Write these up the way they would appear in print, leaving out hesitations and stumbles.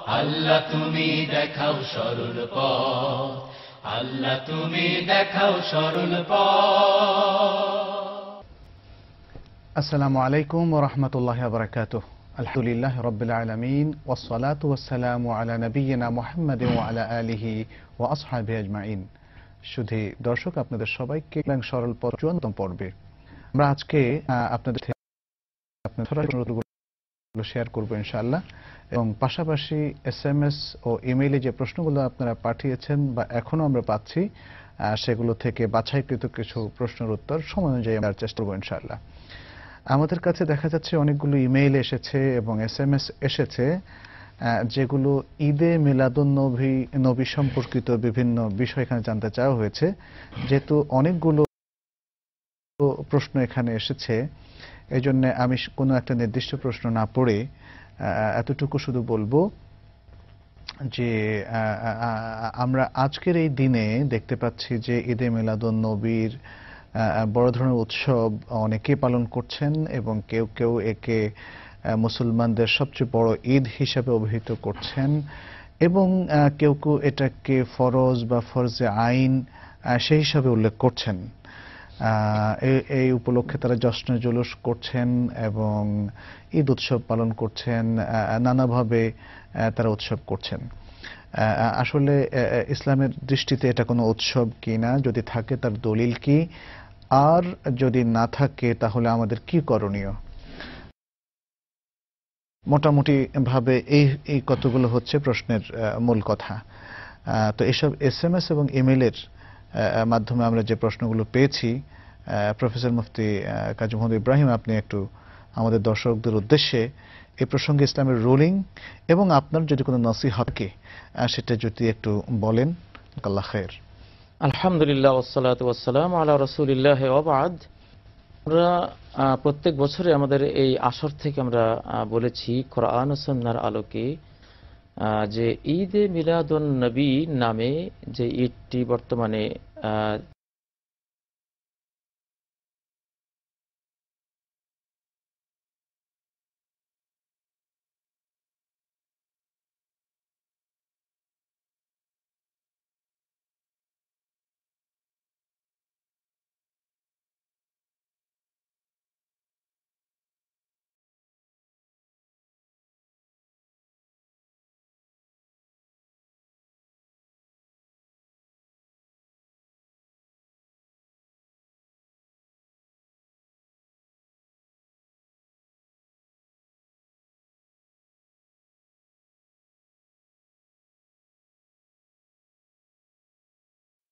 আল্লাহ তুমি দেখাও সরল পথ, আল্লাহ তুমি দেখাও সরল পথ। আসসালামু আলাইকুম ওয়া রাহমাতুল্লাহি ওয়া বারাকাতুহু। আলহামদুলিল্লাহি রাব্বিল আলামিন ওয়াস সালাতু ওয়াস সালামু আলা নাবিয়িনা মুহাম্মাদিন ওয়া আলা আলিহি ওয়া আসহাবিহি আজমাইন। শুধু দর্শক, আপনাদের সবাইকে সরল পথ 54তম পর্বে আমরা আজকে আপনাদের সরাসরি শেয়ার করব ইনশাআল্লাহ, এবং পাশাপাশি এসএমএস ও ইমেইলে যে প্রশ্নগুলো আপনারা পাঠিয়েছেন বা এখনো আমরা পাচ্ছি, সেগুলো থেকে বাছাইকৃত কিছু প্রশ্নের উত্তর সময় অনুযায়ী আমরা চেষ্টা করব ইনশাআল্লাহ। আমাদের কাছে দেখা যাচ্ছে অনেকগুলো ইমেইল এসেছে এবং এসএমএস এসেছে, যেগুলো ঈদে মিলাদুন নবী সম্পর্কিত বিভিন্ন বিষয় এখানে জানতে চাওয়া হয়েছে। যেহেতু অনেকগুলো প্রশ্ন এখানে এসেছে, এই জন্য আমি কোনো একটা নির্দিষ্ট প্রশ্ন না পড়ে এতটুকু শুধু বলবো যে আমরা আজকের এই দিনে দেখতে পাচ্ছি যে ঈদে মিলাদুন নবীর বড় ধরনের উৎসব অনেকেই পালন করছেন, এবং কেউ কেউ একে মুসলমানদের সবচেয়ে বড় ঈদ হিসাবে অভিহিত করছেন, এবং কেউ কেউ এটাকে ফরজ বা ফরজে আইন সেই হিসাবে উল্লেখ করছেন। এই উপলক্ষে তারা জশ্ন জুলুস করছেন এবং ঈদ উৎসব পালন করছেন, নানাভাবে তারা উৎসব করছেন। আসলে ইসলামের দৃষ্টিতে এটা কোনো উৎসব কিনা, যদি থাকে তার দলিল কি, আর যদি না থাকে তাহলে আমাদের কি করণীয়? মোটামুটি ভাবে এই কতগুলো হচ্ছে প্রশ্নের মূল কথা। তো এসব এসএমএস এবং ইমেইলের মাধ্যমে আমরা যে প্রশ্নগুলো পেয়েছি, প্রফেসর মুফতি কাজী মোহাম্মদ ইব্রাহিম, আপনি একটু আমাদের দর্শকদের উদ্দেশ্যে এই প্রসঙ্গে ইসলামের রুলিং এবং আপনার যদি কোনো নসিহত থাকে সেটা যদি একটু বলেন। আল্লাহ খায়ের। আলহামদুলিল্লাহ ওয়াসসালাতু ওয়াসসালামু আলা রাসূলিল্লাহ ওয়া বা'দ। আমরা প্রত্যেক বছরে আমাদের এই আসর থেকে আমরা বলেছি কোরআন ও সুন্নাহর আলোকে যে ঈদে মিলাদুন নবী নামে যে ঈদটি বর্তমানে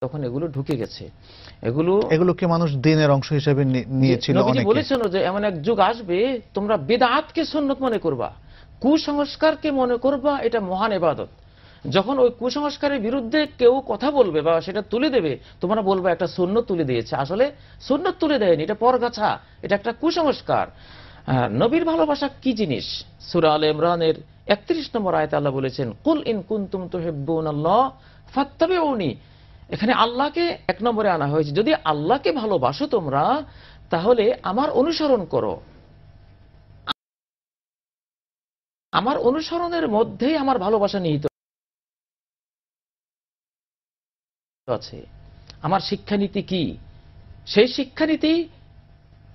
তখন এগুলো ঢুকে গেছে। এগুলোকে মানুষ দিনের অংশ হিসেবে নিয়েছিল। নবীজি বলেছেন যে এমন এক যুগ আসবে তোমরা বিদআতকে সুন্নত মনে করবা, কুসংস্কারকে মনে করবা এটা মহান ইবাদত। যখন ওই কুসংস্কারের বিরুদ্ধে কেউ কথা বলবে বা সেটা তুলে দেবে, তোমরা বলবে একটা সুন্নত তুলে দিয়েছে। আসলে সুন্নত তুলে দেয়নি, এটা পরগাছা, এটা একটা কুসংস্কার। নবীর ভালোবাসা কি জিনিস? সূরা আলে ইমরানের 31 নম্বর আয়াতে আল্লাহ বলেছেন, কুল ইন কুনতুম তুহিব্বুনাল্লাহ ফাত্তাবিউনি। এখানে আল্লাহকে এক নম্বরে আনা হয়েছে। যদি আল্লাহকে ভালোবাসো তোমরা, তাহলে আমার অনুসরণ করো। আমার অনুসরণের মধ্যেই আমার ভালোবাসা নিহিত আছে। আমার শিক্ষানীতি কি? সেই শিক্ষানীতি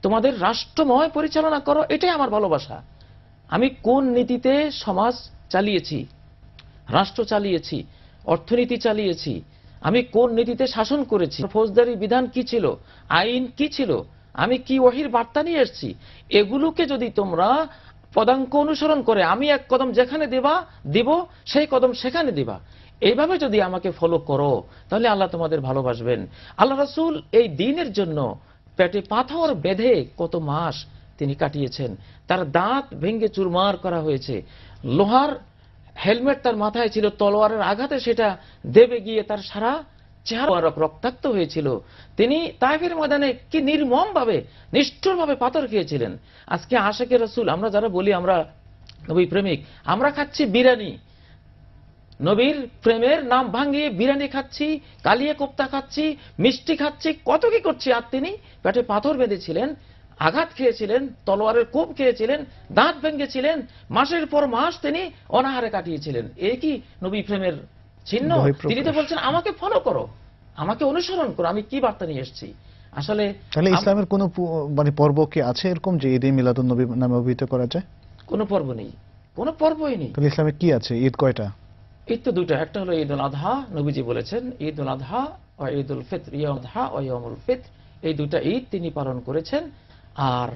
তোমাদের রাষ্ট্রময় পরিচালনা করো, এটাই আমার ভালোবাসা। আমি কোন নীতিতে সমাজ চালিয়েছি, রাষ্ট্র চালিয়েছি, অর্থনীতি চালিয়েছি, আমি কোন নীতিতে শাসন করেছি, ফৌজদারি বিধান কি ছিল, আইন কি ছিল, আমি কি ওহীর বার্তা নিয়ে এসেছি, এগুলোকে যদি তোমরা পদাঙ্ক অনুসরণ করে আমি এক কদম যেখানে দিব সেই কদম সেখানে দিবা, এইভাবে যদি আমাকে ফলো করো, তাহলে আল্লাহ তোমাদের ভালোবাসবেন। আল্লাহ রাসূল এই দ্বীনের জন্য পেটে পাথর বেঁধে কত মাস তিনি কাটিয়েছেন। তার দাঁত ভেঙে চুরমার করা হয়েছে, লোহার হেলমেট তার মাথায় ছিল, তলোয়ারের আঘাতে সেটা দেবে গিয়ে তার সারা চেহারা রক্তাক্ত হয়েছিল। তিনি তায়েফের ময়দানে কি নির্মম ভাবে, নিষ্ঠুর ভাবে পাথর খেয়েছিলেন। আজকে আশিকে রাসূল আমরা যারা বলি আমরা নবী প্রেমিক, আমরা খাচ্ছি বিরিয়ানি, নবীর প্রেমের নাম ভাঙিয়ে বিরিয়ানি খাচ্ছি, কালিয়া কোপ্তা খাচ্ছি, মিষ্টি খাচ্ছি, কত কি করছি। আর তিনি পেটে পাথর বেঁধেছিলেন। আঘাত খেয়েছিলেন, তলোয়ারের কোপ খেয়েছিলেন, দাঁত ভেঙেছিলেন, মাসের পর মাস তিনি অনাহারে কাটিয়েছিলেন। এই কি নবী প্রেমের চিহ্ন? তিনি তো বলছেন আমাকে ফলো করো, আমাকে অনুসরণ করো, আমি কি বার্তা নিয়ে এসেছি। আসলে তাহলে ইসলামের কোন মানে পর্ব কি আছে এরকম যে ঈদে মিলাদুন নবী নামে অভিহিত করা যায়? কোনো পর্ব নেই, কোনো পর্বই নেই। তাহলে ইসলামে কি আছে? ঈদ কয়টা? ঈদ তো দুটো, একটা হলো ঈদ উল আযহা, নবীজি বলেছেন ঈদ উল আযহা ও ঈদ উল ফিতর, ইয়াউমুল আযহা ও ইয়াউমুল ফিতর, এই দুটা ঈদ তিনি পালন করেছেন। আর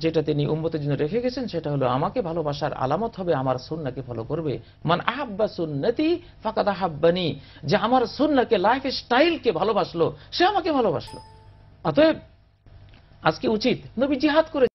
যেটা তিনি উম্মতের জন্য রেখে গেছেন সেটা হলো আমাকে ভালোবাসার আলামত হবে আমার সুন্নাহকে ফলো করবে। মান আহাব্বা সুন্নতি ফাকাদ আহাব্বানি, যে আমার সুন্নাহকে, লাইফ স্টাইলকে ভালোবাসলো সে আমাকে ভালোবাসলো। অতএব আজকে উচিত নবী জিহাদ করে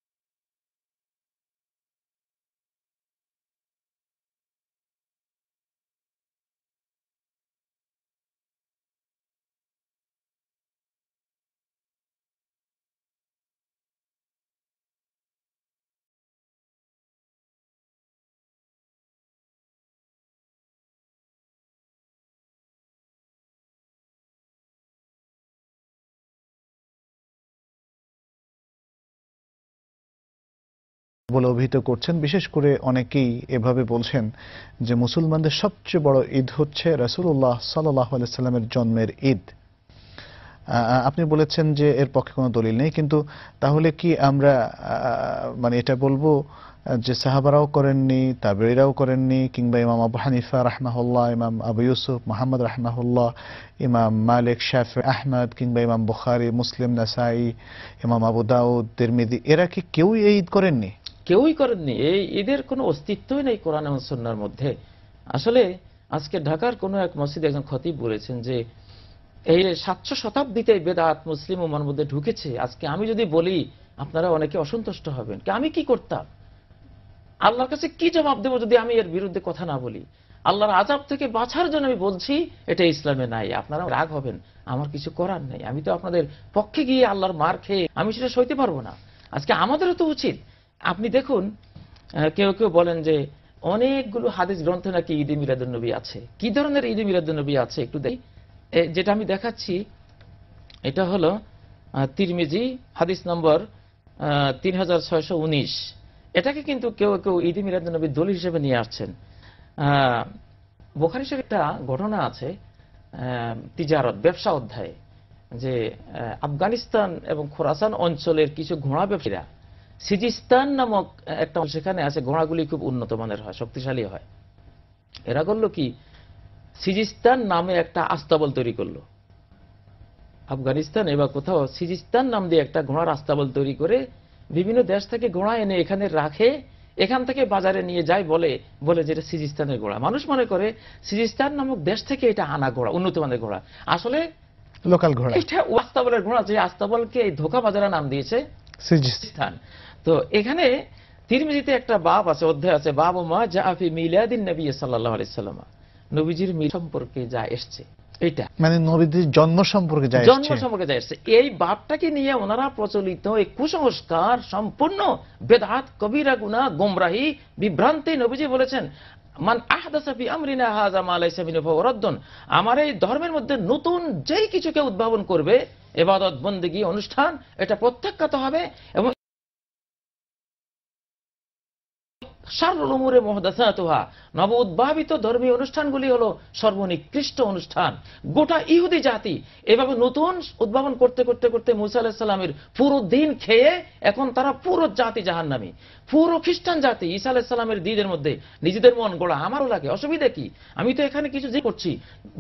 বলে অভিহিত করছেন। বিশেষ করে অনেকেই এভাবে বলছেন যে মুসলমানদের সবচেয়ে বড় ঈদ হচ্ছে রাসূলুল্লাহ সাল্লাল্লাহু আলাইহি সাল্লামের জন্মের ঈদ। আপনি বলেছেন যে এর পক্ষে কোনো দলিল নেই, কিন্তু তাহলে কি আমরা মানে এটা বলবো যে সাহাবারাও করেননি, তাবেঈরাও করেননি, কিংবা ইমাম আবু হানিফা রাহমাহুল্লাহ, ইমাম আবু ইউসুফ মুহাম্মদ রাহমাহুল্লাহ, ইমাম মালিক, শাফি, আহমদ, কিংবা ইমাম বুখারী, মুসলিম, নাসাই, ইমাম আবু দাউদ, তিরমিজি, এরা কি কেউই এই ঈদ করেননি? কেউই করেননি। এই ঈদের কোনো অস্তিত্বই নেই কোরআন এবং সুন্নাহর মধ্যে। আসলে আজকে ঢাকার কোনো এক মসজিদে একজন খতিব বলেছেন যে এই 700 শতাব্দীতে বেদাত মুসলিম উম্মার মধ্যে ঢুকেছে। আজকে আমি যদি বলি আপনারা অনেকে অসন্তুষ্ট হবেন, আমি কি করতাম, আল্লাহর কাছে কি জবাব দেব যদি আমি এর বিরুদ্ধে কথা না বলি। আল্লাহর আযাব থেকে বাঁচার জন্য আমি বলছি এটা ইসলামে নাই, আপনারা রাগ হবেন, আমার কিছু করার নেই। আমি তো আপনাদের পক্ষে গিয়ে আল্লাহর মার খেয়ে আমি সেটা সইতে পারবো না। আজকে আমাদেরও তো উচিত। আপনি দেখুন, কেউ কেউ বলেন যে অনেকগুলো হাদিস গ্রন্থে নাকি ঈদে মিলাদুন নবী আছে। কি ধরনের ঈদে মিলাদুন নবী আছে একটু দেখি। যেটা আমি দেখাচ্ছি এটা হলো তিরমিজি হাদিস নম্বর 3619। এটাকে কিন্তু কেউ কেউ ঈদে মিলাদুন নবীর দলিল হিসেবে নিয়ে আসছেন। বুখারী শরীফে একটা ঘটনা আছে তিজারত, ব্যবসা অধ্যায়ে, যে আফগানিস্তান এবং খোরাসান অঞ্চলের কিছু ঘোড়া ব্যবসায়ীরা, সিজিস্তান নামক একটা সেখানে আছে, ঘোড়াগুলি খুব উন্নত মানের হয়, শক্তিশালী হয়। এরা করলো কি, সিজিস্তান নামে একটা আস্তাবল তৈরি করলো। আফগানিস্তান এবার কোথাও সিজিস্তান নাম দিয়ে একটা ঘোড়ার আস্তাবল তৈরি করে বিভিন্ন দেশ থেকে ঘোড়া এনে এখানে রাখে, এখান থেকে বাজারে নিয়ে যায়, বলে যে এটা সিজিস্তানের ঘোড়া। মানুষ মনে করে সিজিস্তান নামক দেশ থেকে এটা আনা ঘোড়া, উন্নত মানের ঘোড়া, আসলে লোকাল ঘোড়া। এটা আস্তাবলের ঘোড়া, যে আস্তাবলকে এই ধোঁকাবাজারা নাম দিয়েছে সিজিস্তান। তো এখানে তিরমিজিতে একটা বাব আছে, অধ্যায় আছে, বাবু মা জাআ ফি মিলাদিন নবী সাল্লাল্লাহু আলাইহি ওয়াসাল্লাম, নবীজির মিলাদ সম্পর্কে যা এসেছে, এটা মানে নবীজির জন্ম সম্পর্কে যা এসেছে। এই বাবটাকে নিয়ে ওনারা প্রচলিত এই কুসংস্কার, সম্পূর্ণ বেদাত, কবিরা গুনাহ, গোমরাহি, বিভ্রান্তি। নবীজি বলেছেন মান আহদাসা ফি আমরিনা হাযা মা লাইসা মিনহু ফাহুয়া রাদ্দুন, আমার এই ধর্মের মধ্যে নতুন যেই কিছুকে উদ্ভাবন করবে, ইবাদত, বন্দেগী, অনুষ্ঠান, এটা প্রত্যাখ্যাত হবে। এবং শাররুল উমুরি মুহদাসাতুহা, নব উদ্ভাবিত ধর্মীয় অনুষ্ঠানগুলি হলো সর্বনিকৃষ্ট অনুষ্ঠান। গোটা ইহুদি জাতি এভাবে নতুন উদ্ভাবন করতে করতে করতে মুসা আলাইহিস সালামের পুরো দিন খেয়ে এখন তারা পুরো জাতি জাহান্নামী। পুরো খ্রিস্টান জাতি ঈসা আলাইহিস সালামের দিনের মধ্যে নিজেদের মন গড়া, আমারও লাগে, অসুবিধা কি, আমি তো এখানে কিছু যে করছি,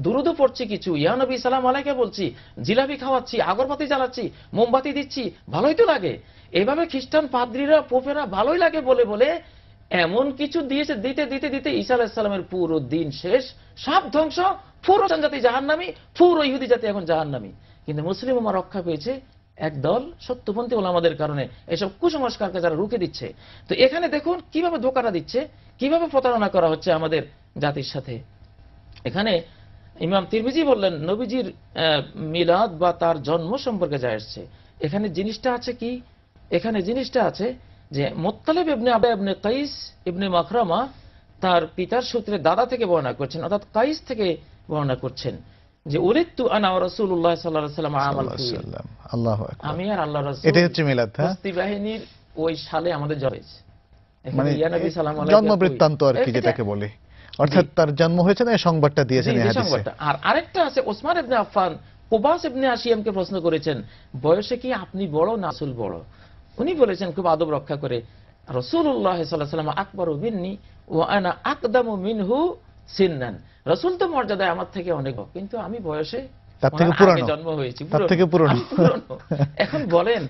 দুরূদ পড়ছি, কিছু ইয়া নবী সালাম আলাইকা বলছি, জিলাপি খাওয়াচ্ছি, আগরবাতি জ্বালাচ্ছি, মোমবাতি দিচ্ছি, ভালোই তো লাগে। এভাবে খ্রিস্টান পাদ্রীরা, পোপেরা ভালোই লাগে বলে বলে এমন কিছু দিয়েছে, দিতে দিতে দিতে ঈসা আলাইহিস সালামের পুরো দিন শেষ, সব ধ্বংস, পুরো জাতি জাহান্নামী, পুরো ইহুদি জাতি এখন জাহান্নামী। কিন্তু মুসলিম উম্মাহ রক্ষা পেয়েছে একদল সত্যপন্থী ওলামাদের কারণে, এসব কুসংস্কারকে যারা রুখে দিচ্ছে। তো এখানে দেখুন কিভাবে ধোঁকাটা দিচ্ছে, কিভাবে প্রতারণা করা হচ্ছে আমাদের জাতির সাথে। এখানে ইমাম তিরমিজি বললেন নবীজির মিলাদ বা তার জন্ম সম্পর্কে যা এসেছে, এখানে জিনিসটা আছে কি, এখানে জিনিসটা আছে যে মুত্তালিব ইবনে আবা ইবনে কাইস ইবনে মাখরামা তার পিতার সূত্রে দাদা থেকে বর্ণনা করছেন, অর্থাৎ কাইস থেকে বর্ণনা করছেন যে উলিদতু আনা ওয়া রাসূলুল্লাহ সাল্লাল্লাহু আলাইহি ওয়াসাল্লাম আমাল ফিল, আল্লাহু আকবার, আমি আর আল্লাহর রাসূল, এটাই হচ্ছে মিলাদ। হস্তি বাহিনীর ওই সালে আমাদের জন্ম হয়েছে। মানে ইয়া নবী সাল্লাল্লাহু আলাইহি জন্ম বৃত্তান্ত আর কি যেটাকে বলে, অর্থাৎ তার জন্ম হয়েছে না এই সংবাদটা দিয়েছেন এই হাদিসে। আর আরেকটা আছে, ওসমান ইবনে আফফান কুবাস ইবনে আসিয়ামকে প্রশ্ন করেছেন, বয়সে কি আপনি বড় না রাসূল বড়? উনি বলেছেন খুব আদব রক্ষা করে, রাসূলুল্লাহ সাল্লাল্লাহু আলাইহি ওয়াসাল্লাম আকবারু মিন্নি ওয়া আনা আকদামু মিনহু সিন্নান। রাসূল তো মর্যাদায় আমার থেকে অনেক, কিন্তু আমি বয়সে তার থেকে পুরানো, জন্ম হয়েছি, তার থেকে পুরানো। এখন বলেন,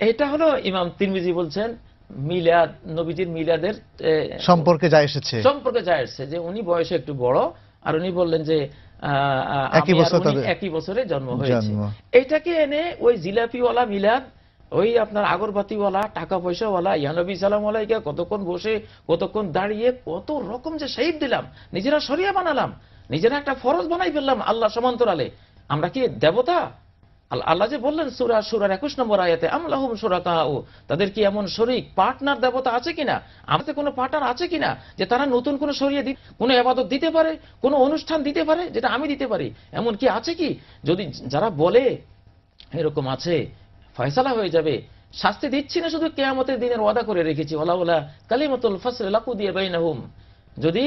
এটা হলো ইমাম তিরমিজি বলছেন মিলাদ, নবীজির মিলাদের সম্পর্কে যা এসেছে, যে উনি বয়সে একটু বড়, আর উনি বললেন যে একই বছরে জন্ম হয়েছে। এটাকে এনে ওই জিলাপিওয়ালা মিলাদ, ওই আপনার আগরবাতিওয়ালা, টাকা পয়সাওয়ালা, ইয়ানবী সালাম আলাইকা কতক্ষণ বসে, কতক্ষণ দাঁড়িয়ে, কত রকম যে শহীদ দিলাম, নিজেরা শরিয়া বানালাম, নিজেরা একটা ফরজ বানাই ফেললাম আল্লাহ সমান্তরালে। আমরা কি দেবতা? আল্লাহ যে বললেন সূরা সূরার 21 নম্বর আয়াতে, আম লাহুম শুরাকাউ, তাদের কি এমন শরীক, পার্টনার দেবতা আছে কিনা, আমাদের কোনো পার্টনার আছে কিনা যে তারা নতুন কোনো শরিয়া কোনো ইবাদত দিতে পারে, কোনো অনুষ্ঠান দিতে পারে যেটা আমি দিতে পারি, এমন কি আছে কি? যদি যারা বলে এরকম আছে, ফয়সালা হয়ে যাবে, শাস্তি দিচ্ছি না, শুধু কিয়ামতের দিনের ওয়াদা করে রেখেছি, ওয়ালাউলা কালিমাতুল ফাসল লাকুদিয়া বাইনাহুম, যদি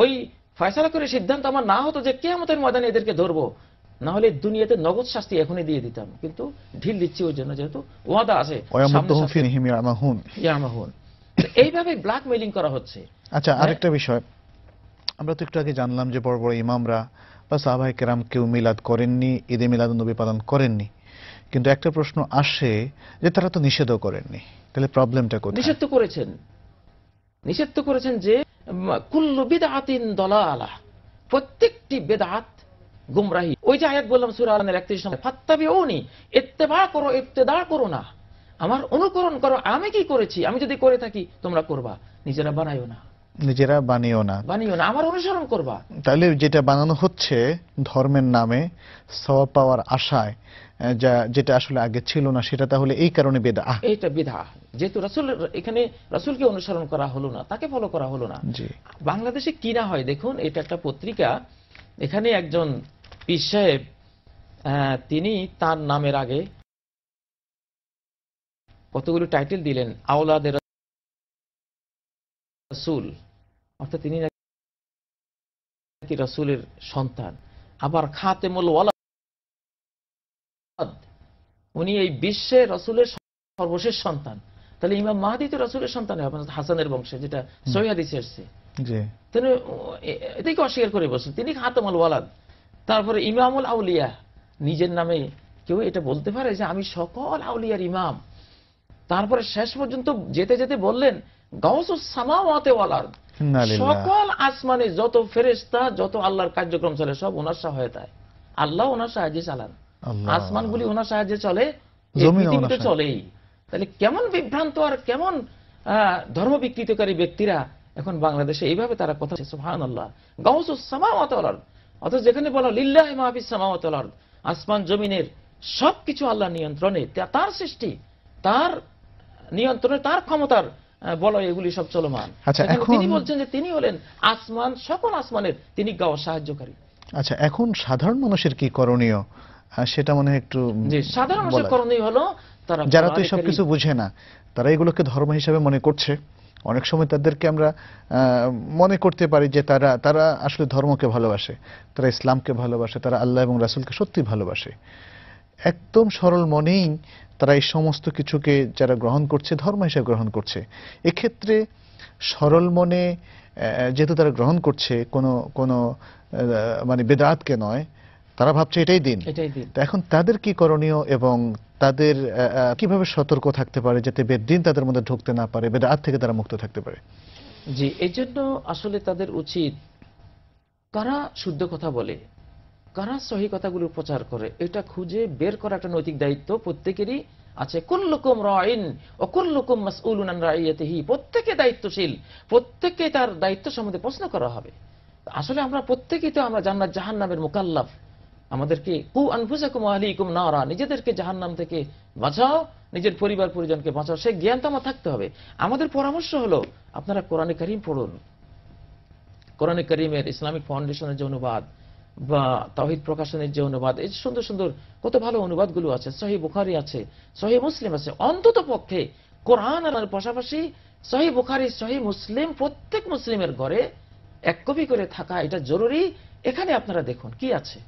ওই ফয়সালা করে সিদ্ধান্ত আমার না হতো যে কিয়ামতের ময়দানে এদেরকে ধরবো, না হলে দুনিয়াতে নগদ শাস্তি এখনই দিয়ে দিতাম, কিন্তু ঢিল দিচ্ছি ওই জন্য যেহেতু ওয়াদা আছে। এইভাবে ব্ল্যাকমেইলিং করা হচ্ছে। আচ্ছা, আরেকটা বিষয়, আমরা তো একটু আগে জানলাম যে বড় বড় ইমামরা বা সাহাবায়ে কেরাম কেউ মিলাদ করেননি, ঈদে মিলাদুন্নবী পালন করেননি, কিন্তু একটা প্রশ্ন আসে যে তারা তো নিষেধও করেননি, তাহলে প্রবলেমটা কোথায়? নিষেধ তো করেছেন যে কুল্লু বিদআতিন দালালাহ, প্রত্যেকটি বিদআত গুমরাহি। ওই যে আয়াত বললাম সূরা আল-আনআমের 31 নম্বর, ফাত্তাবিউনি, ইত্তেবা করো, ইবতিদা করো না, আমার অনুকরণ করো, আমি কি করেছি, আমি যদি করে থাকি তোমরা করবা, নিজেরা বানিও না, আমার অনুসরণ করবা। তাহলে যেটা বানানো হচ্ছে ধর্মের নামে সওয়াব পাওয়ার আশায়, যেটা আসলে আগে ছিল না, সেটা তাহলে এই কারণে বিদআহ। এটা বিদআহ, যেহেতু রাসূল, এখানে রাসূলকে অনুসরণ করা হলো না, তাকে ফলো করা হলো না। বাংলাদেশে কি না হয় দেখুন, এটা একটা পত্রিকা, এখানে একজন পীর সাহেব, তিনি তার নামের আগে কতগুলো টাইটেল দিলেন, আওলাদে রাসূল, অর্থাৎ তিনি নাকি রাসূলের সন্তান, আবার খাতেমুল ওয়ালাদ, উনি এই বিশ্বে রাসূলের সর্বশেষ সন্তান। তাহলে ইমাম মাহদী তো রাসূলের সন্তান হবে, হাসানের বংশে, যেটা সহিহ হাদিসে এসেছে। তিনি এটাকে অস্বীকার করে বসেন, তিনি খাতেমুল ওয়ালাদ। তারপরে ইমামুল আউলিয়া, নিজের নামে কেউ এটা বলতে পারে যে আমি সকল আউলিয়ার ইমাম? তারপরে শেষ পর্যন্ত যেতে যেতে বললেন গাউসুস সামাওয়াতি ওয়াল আরদ, সকল আসমানে যত ফেরেশতা, যত আল্লাহর কার্যক্রম চলে সব ওনার সহায়তায়, আল্লাহ ওনার সাহায্যে চালান, আসমানগুলি ওনার সাহায্যে চলে, পৃথিবীতে চলেই। তাহলে কেমন বিভ্রান্ত আর কেমন ধর্ম বিকৃতকারী ব্যক্তিরা এখন বাংলাদেশে এইভাবে তারা কথা, সুবহানাল্লাহ, গাউসুস সামাওয়াতি ওয়াল আরদ। অথচ যেখানে বলা লিল্লাহি মা ফিস সামাওয়াতি ওয়াল আরদ, আসমান জমিনের সবকিছু আল্লাহর নিয়ন্ত্রণে, তার সৃষ্টি, তার নিয়ন্ত্রণে, তার ক্ষমতার বলো এগুলি সব চলমান। তিনি বলছেন যে তিনি হলেন আসমান, সকল আসমানের তিনি সাহায্যকারী। আচ্ছা, এখন সাধারণ মানুষের কি করণীয় সেটা মনে হয় একটু। সাধারণ মানুষের করণীয় হলো, যারা তো সবকিছু বুঝে না, তারা এগুলোকে ধর্ম হিসাবে মনে করছে, অনেক সময় তাদেরকে আমরা মনে করতে পারি যে তারা আসলে ধর্মকে ভালোবাসে, তারা ইসলামকে ভালোবাসে, তারা আল্লাহ এবং রাসূলকে সত্যি ভালোবাসে, একদম সরল মনেই তারা এই সমস্ত কিছুকে যারা গ্রহণ করছে ধর্ম হিসেবে গ্রহণ করছে। এক্ষেত্রে সরল মনে যেহেতু তারা গ্রহণ করছে কোনো মানে বেদাতকে নয়, তারা ভাবছে এটাই দিন। এখন তাদের কি করণীয় এবং তাদের কিভাবে সতর্ক থাকতে পারে যাতে বেদিন তাদের মধ্যে ঢুকতে না পারে, বেদাত থেকে তারা মুক্ত থাকতে পারে? জি, এই জন্য আসলে তাদের উচিত, কারা শুদ্ধ কথা বলে, কারা সহি কথাগুলো প্রচার করে, এটা খুঁজে বের করা একটা নৈতিক দায়িত্ব প্রত্যেকেরই আছে। কুল্লুকুম রাইন ওয়া কুল্লুকুম মাসউলুন আন রাইয়াতিহি, প্রত্যেকে দায়িত্বশীল, প্রত্যেককে তার দায়িত্ব সম্বন্ধে প্রশ্ন করা হবে। আসলে আমরা প্রত্যেকেই তো আমরা জান্নাত জাহান্নামের মুকাল্লাফ, আমাদেরকে কু আনফুসাকুম ওয়া আহলিকুম নারা, নিজেদেরকে জাহান্নাম থেকে বাঁচাও, নিজের পরিবার পরিজনকে বাঁচাও, সেই জ্ঞান তো আমার থাকতে হবে। আমাদের পরামর্শ হলো আপনারা কোরআনে কারীম পড়ুন, কোরআনে কারীমের ইসলামিক ফাউন্ডেশনের যে অনুবাদ, বা তাওহীদ প্রকাশনের যে অনুবাদ, এই সুন্দর সুন্দর কত ভালো অনুবাদগুলো আছে, সহিহ বুখারী আছে, সহিহ মুসলিম আছে, অন্তত পক্ষে কোরআন আর পাশাপাশি সহিহ বুখারী সহিহ মুসলিম প্রত্যেক মুসলিমের ঘরে এক কপি করে থাকা এটা জরুরি। এখানে আপনারা দেখুন কি আছে,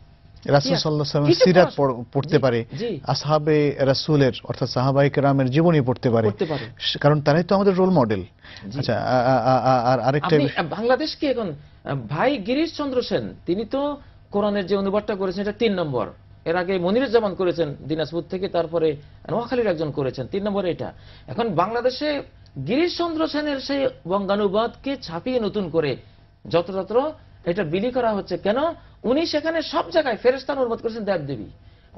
রাসূল সাল্লাল্লাহু আলাইহি ওয়াসাল্লামের সিরাত পড়তে পারে, আসহাবে রাসূলের অর্থাৎ সাহাবায়ে কেরামের জীবনী পড়তে পারে, কারণ তারাই তো আমাদের রোল মডেল। আচ্ছা, আর আরেকটা বাংলাদেশ কি এখন ভাই গিরিশ চন্দ্র সেন, তিনি তো কোরআনের যে অনুবাদটা করেছেন এটা 3 নম্বর, এর আগে মনিরুজ্জামান করেছেন দিনাজপুর থেকে, তারপরে নোয়াখালীর একজন করেছেন, 3 নম্বরে এটা। এখন বাংলাদেশে গিরিশ চন্দ্র সেনের সেই বঙ্গানুবাদকে ছাপিয়ে নতুন করে যত্রতত্র এটা বিলি করা হচ্ছে। কেন? উনি সেখানে সব জায়গায় ফেরেশতার অনুবাদ করেছেন দেবদেবী।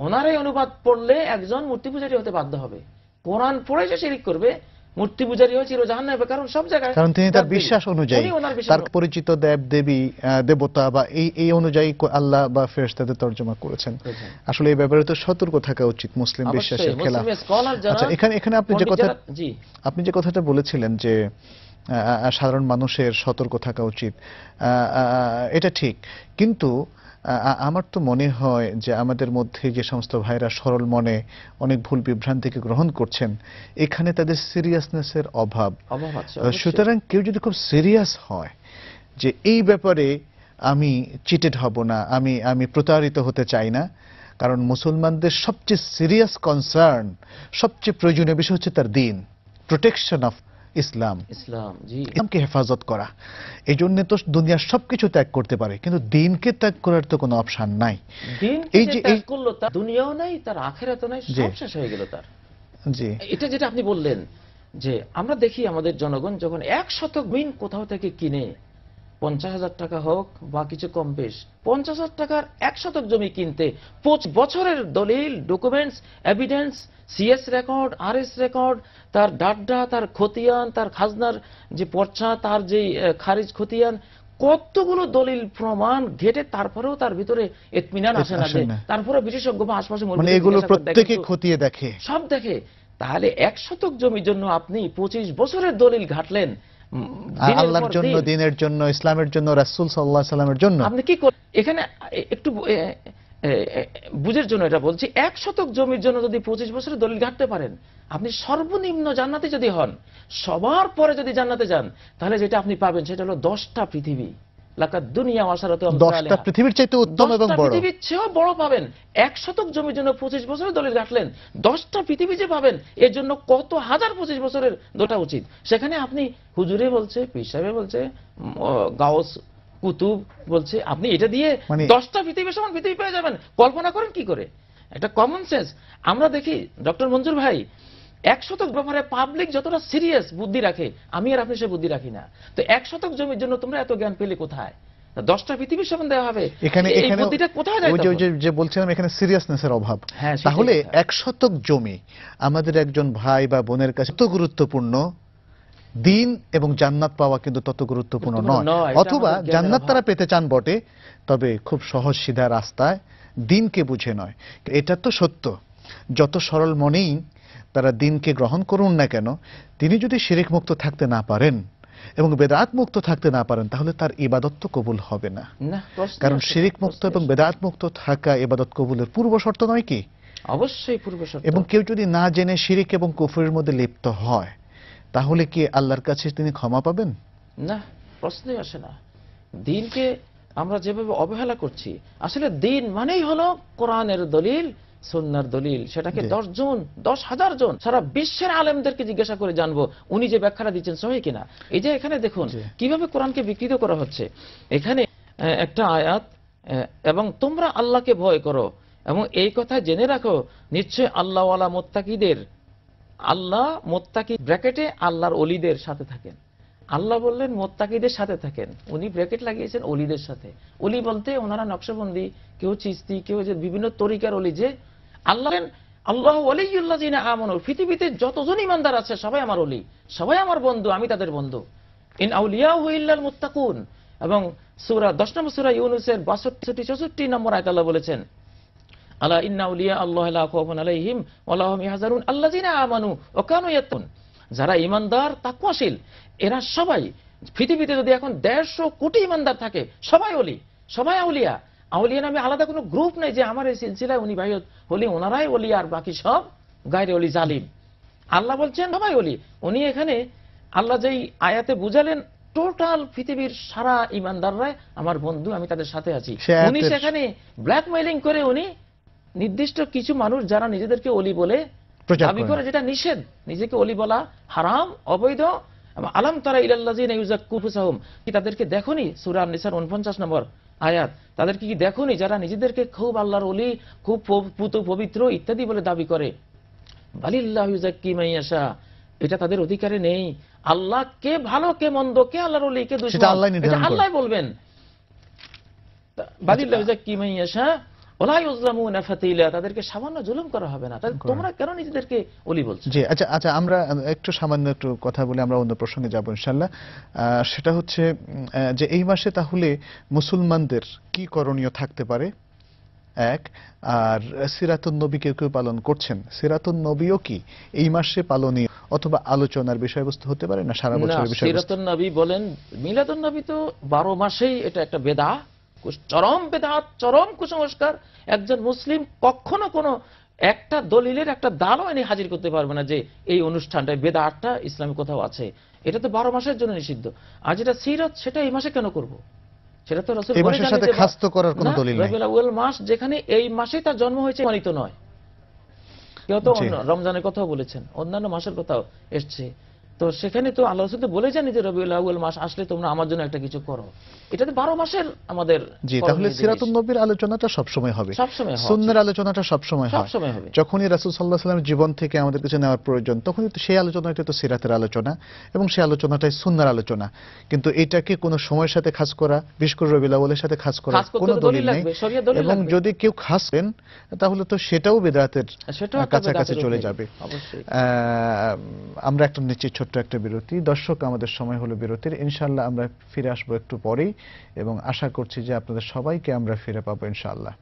ওনার এই অনুবাদ পড়লে একজন মূর্তি পূজারী হতে বাধ্য হবে, কোরআন পড়ে যে শিরিক করবে, মূর্তি পূজারী হয়ে চির জাহান্নামে যাবে, কারণ সব জায়গায়, কারণ তিনি তার বিশ্বাস অনুযায়ী তার পরিচিত দেবদেবী দেবতা বা এই অনুযায়ী আল্লাহ বা ফেরেশতাদের তরজমা করেছেন। আসলে এই ব্যাপারে তো সতর্ক থাকা উচিত মুসলিম বিশ্বাসের খেলাফ। আচ্ছা, এখানে আপনি যে কথাটা বলেছিলেন যে সাধারণ মানুষের সতর্ক থাকা উচিত, এটা ঠিক, কিন্তু আমার তো মনে হয় যে আমাদের মধ্যে যে সমস্ত ভাইরা সরল মনে অনেক ভুল বিভ্রান্তিকে গ্রহণ করছেন, এখানে তাদের সিরিয়াসনেসের অভাব। সুতরাং কেউ যদি খুব সিরিয়াস হয় যে এই ব্যাপারে আমি চিটেড হব না, আমি প্রতারিত হতে চাই না, কারণ মুসলমানদের সবচেয়ে সিরিয়াস কনসার্ন, সবচেয়ে প্রয়োজনীয় বিষয় হচ্ছে তার দ্বীন, প্রোটেকশন অফ ইসলামকে হেফাজত করা। এই জন্য তো দুনিয়ার সবকিছু ত্যাগ করতে পারে, কিন্তু দ্বীনকে ত্যাগ করার তো কোনো অপশন নাই। এই যে ত্যাগ করলো, তার দুনিয়াও নাই, তার আখিরাতও নাই, সব শেষ হয়ে গেল তার। জি, এটা যেটা আপনি বললেন যে আমরা দেখি আমাদের জনগণ যখন 1 শতক জমি কোথাও থেকে কিনে, 50,000 টাকা হোক বা কিছু কম বেশ, 50,000 টাকার 1 শতক জমি কিনতে 5 বছরের দলিল, documents, evidence, CS record, RS record, তার ডাড্ডা, তার খতিয়ান, তার খাজনার যে পর্চা, তার যে খারিজ খতিয়ান, কতগুলো দলিল প্রমাণ ঘেটে তারপরেও তার ভিতরে ইতমিনান আসে না, তারপরে বিশেষজ্ঞ বা আশপাশে এগুলো প্রত্যেকে খতিয়ে দেখে, সব দেখে। তাহলে 1 শতক জমির জন্য আপনি 25 বছরের দলিল ঘাটলেন আল্লাহর জন্য, দ্বীনের জন্য, ইসলামের জন্য, রাসূল সাল্লাল্লাহু আলাইহি সাল্লামের জন্য। আপনি কি করেন এখানে একটু বুঝের জন্য এটা বলছি, 1 শতক জমির জন্য যদি 25 বছরের দলিল ঘাটতে পারেন, আপনি সর্বনিম্ন জান্নাতে যদি হন, সবার পরে যদি জান্নাতে যান, তাহলে যেটা আপনি পাবেন সেটা হলো 10টা পৃথিবী, লাকাদ দুনিয়া ওয়াসারাতু, 10টা পৃথিবীর চাইতে উত্তম এবং বড়, পৃথিবীর চেয়েও বড় পাবেন। 1 শতক জমির জন্য 25 বছরের দলিল ঘাটলেন, 10টা পৃথিবী যে পাবেন, এর জন্য কত হাজার 25 বছরের দোটা উচিত। সেখানে আপনি হুজুরে বলছে, পীর সাহেব বলছে, গাউস কুতুব বলছে, আপনি এটা দিয়ে 10টা পৃথিবীর সমান পৃথিবী পেয়ে যাবেন। কল্পনা করেন কি করে? এটা কমন সেন্স। আমরা দেখি ডক্টর মঞ্জুর ভাই 1 শতক ব্যাপারে পাবলিক যতটা সিরিয়াস বুদ্ধি রাখে, আমি আর আপনি সে বুদ্ধি রাখি না। তো 1 শতক জমির জন্য তোমরা এত জ্ঞান পেলে কোথায়? 10টা পৃথিবীর সমান দেওয়া হবে, এখানে এই বুদ্ধিটা কোথায় যায়? যে বলছিলাম এখানে সিরিয়াসনেসের অভাব। তাহলে 1 শতক জমি আমাদের একজন ভাই বা বোনের কাছে তত গুরুত্বপূর্ণ, দ্বীন এবং জান্নাত পাওয়া কিন্তু তত গুরুত্বপূর্ণ নয়। অথবা জান্নাত তারা পেতে চান বটে, তবে খুব সহজ সিধা রাস্তায়, দ্বীনকে বুঝে নয়। এটা তো সত্য, যত সরল মনেই তারা দ্বীনকে গ্রহণ করুন না কেন, তিনি যদি শিরক মুক্ত থাকতে না পারেন এবং বেদাত মুক্ত থাকতে না পারেন, তাহলে তার ইবাদত তো কবুল হবে না। কারণ শিরক মুক্ত এবং বেদাত মুক্ত থাকা ইবাদত কবুলের পূর্ব শর্ত নয় কি? অবশ্যই পূর্ব শর্ত। এবং কেউ যদি না জেনে শিরক এবং কুফরের মধ্যে লিপ্ত হয়, তাহলে কি আল্লাহর কাছে তিনি ক্ষমা পাবেন? না, প্রশ্নই আসে না। দ্বীনকে আমরা যেভাবে অবহেলা করছি, আসলে দ্বীন মানেই হলো কোরআনের দলিল, সুন্নাহর দলিল। সেটাকে 10 জন, 10,000 জন সারা বিশ্বের আলেমদেরকে জিজ্ঞাসা করে জানবো উনি যে ব্যাখ্যাটা দিচ্ছেন সহি কিনা। এই যে এখানে দেখুন কিভাবে কোরআনকে বিকৃত করা হচ্ছে। এখানে একটা আয়াত, এবং তোমরা আল্লাহকে ভয় করো, এবং এই কথা জেনে রাখো নিশ্চয় আল্লাহওয়ালা মুত্তাকিদের, আল্লাহ মুত্তাকি ব্র্যাকেটে আল্লাহর ওলিদের সাথে থাকেন। আল্লাহ বললেন মুত্তাকিদের সাথে থাকেন, উনি ব্র্যাকেট লাগিয়েছেন ওলিদের সাথে। ওলি বলতে ওনারা নকশবন্দি, কেউ চিস্তি, কেউ যে বিভিন্ন তরিকার ওলি। যে আল্লাহ আল্লাহ ওয়ালিয়ুল্লাযিনা আমানু, পৃথিবীতে যতজন ইমানদার আছে সবাই আমার ওলি, সবাই আমার বন্ধু, আমি তাদের বন্ধু। ইন আউলিয়াহু ইল্লাল মুত্তাকুন। এবং সূরা 10 নম্বর সূরা ইউনূসের 62-64 নম্বর আয়াতে আল্লাহ বলেছেন, আলা ইন্না আউলিয়া আল্লাহি লা খাউফুন আলাইহিম ওয়া লা হুম ইয়াহজানুন আল্লাযিনা আমানু ওয়া কানু ইয়াত্তাকুন। যারা ইমানদার, তাকওয়াশীল, এরা সবাই, পৃথিবীতে যদি এখন 150 কোটি ইমানদার থাকে, সবাই ওলি, সবাই আউলিয়া। আউলিয়া নামে আলাদা কোনো গ্রুপ নেই যে আমার এই সিলসিলায় উনি ভাই হলি ওনারাই ওলি আর বাকি সব গায়রে ওলি জালিম। আল্লাহ বলছেন সবাই ওলি। উনি এখানে আল্লাহ যেই আয়াতে বুঝালেন টোটাল পৃথিবীর সারা ইমানদাররাই আমার বন্ধু, আমি তাদের সাথে আছি। উনি সেখানে ব্ল্যাকমেইলিং করে উনি নির্দিষ্ট কিছু মানুষ যারা নিজেদেরকে ওলি বলে দাবি করে, যেটা নিষেধ, নিজেকে ওলি বলা হারাম, অবৈধ। আলাম তারা ইলাল্লাযিনা ইউযাক্কু আনফুসাহুম, কি তাদেরকে দেখোনি? সূরা আন-নিসার 49 নম্বর আয়াত। তাদেরকে কি দেখোনি যারা নিজেদেরকে খুব আল্লাহর ওলি, খুব পুত পবিত্র ইত্যাদি বলে দাবি করে? বালিল্লাহু ইউযাক্কি মান ইয়াশা, এটা তাদের অধিকারে নেই। আল্লাহ কে ভালো কে মন্দ, কে আল্লাহর ওলি কে দুশমন, এটা আল্লাহ বলবেন। বালিল্লাহু ইউযাক্কি মান ইয়াশা ওয়ালা ইউযলামুনা ফাতিলা, তাদেরকে সামান্য জুলুম করা হবে না। তোমরা কেন নিজেদেরকে ওলি বলছো? জি, আচ্ছা আমরা একটু সামান্য একটু কথা বলে আমরা অন্য প্রসঙ্গে যাব ইনশাআল্লাহ। সেটা হচ্ছে যে এই মাসে তাহলে মুসলমানদের কি করণীয় থাকতে পারে, এক। আর সিরাতুন নবী কেউ কেউ পালন করছেন, সিরাতুন নবীও কি এই মাসে পালনীয় অথবা আলোচনার বিষয়বস্তু হতে পারে না সারা বছরের বিষয়বস্তু? সিরাতুন নবী বলেন, মিলাদুন নবী তো 12 মাসেই এটা একটা বেদাত, চরম বেদাত, চরম কুসংস্কার। একজন মুসলিম কখনো কোনো একটা দলিলের একটা দানও এনে হাজির করতে পারবে না যে এই অনুষ্ঠানটা বেদাতটা ইসলামে কোথাও আছে। এটা তো 12 মাসের জন্য নিষিদ্ধ। আর যেটা সিরাত, সেটা এই মাসে কেন করব? সেটা তো রাসূল বলেছেন যে সাথে খাস তো করার কোনো দলিল নেই। রবিউল আউয়াল মাস, যেখানে এই মাসেই তার জন্ম হয়েছে, মানিত নয়। কেউ তো রমজানের কথাও বলেছেন, অন্যান্য মাসের কথাও এসছে। তো সেখানে তো আল্লাহ রাসূল তো বলেছেন যে রবিউল আউয়াল মাস আসলে তোমরা আমার জন্য একটা কিছু করো। এটা তো 12 মাসের আমাদের। জি, তাহলে সিরাতুন নবীর আলোচনাটা সব সময় হবে, সুন্নাহর আলোচনাটা সব সময় হয়। যখনই রাসূল সাল্লাল্লাহু আলাইহি ওয়াসাল্লামের জীবন থেকে আমাদের কিছু নেওয়ার প্রয়োজন, তখনই তো সেই আলোচনাটা তো সিরাতের আলোচনা, এবং সেই আলোচনাটাই সুন্নাহর আলোচনা। কিন্তু এটাকে কোনো সময়ের সাথে খাস করা, বিশেষ করে রবিউল আউয়ালের সাথে খাস করা কোনো দলিল নেই। এবং যদি কেউ খাস করেন তাহলে তো সেটাও বিদআতের কাছাকাছি চলে যাবে। আমরা একটা নিচে ছোট্ট একটা বিরতি। দর্শক, আমাদের সময় হলো বিরতির। ইনশাআল্লাহ আমরা ফিরে আসবো একটু পরেই, এবং আশা করছি যে আপনাদের সবাইকে আমরা ফিরে পাবো ইনশাআল্লাহ।